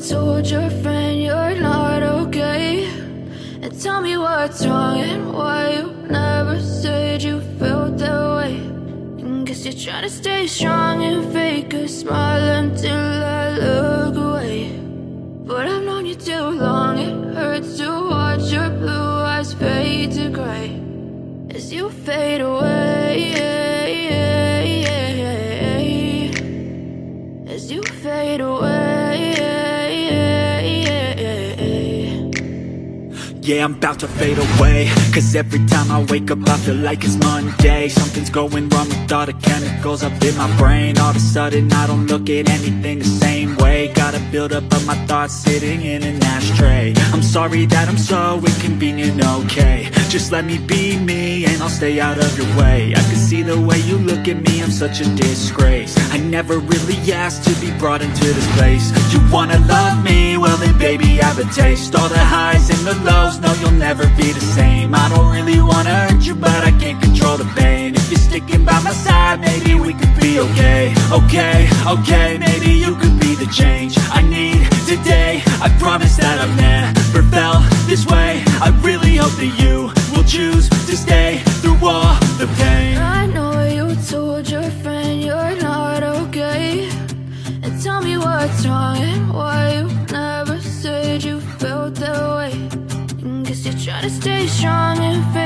told your friend you're not okay, and tell me what's wrong and why you never said you felt that way. And guess you're trying to stay strong and fake a smile until I look away. But I've known you too long, it hurts to watch your blue eyes fade to gray as you fade away, as you fade away. Yeah, I'm about to fade away, 'cause every time I wake up I feel like it's Monday. Something's going wrong with all the chemicals up in my brain. All of a sudden I don't look at anything the same way. Got a build up of my thoughts sitting in an ashtray. I'm sorry that I'm so inconvenient, okay. Just let me be me and I'll stay out of your way. I can see the way you look at me, I'm such a disgrace. I never really asked to be brought into this place. You wanna love me? Well then baby have a taste. All the highs and the lows, no you'll never be the same. I don't really wanna hurt you but I can't control the pain. If you're sticking by my side maybe we could be okay. Okay, okay, maybe you could be the change I need today. I promise that I've never felt this way. I really hope that you will choose to stay through all the pain. I know you told your friend you're not okay, and tell me what's wrong and why you never said you felt that way. And guess you're trying to stay strong and fair.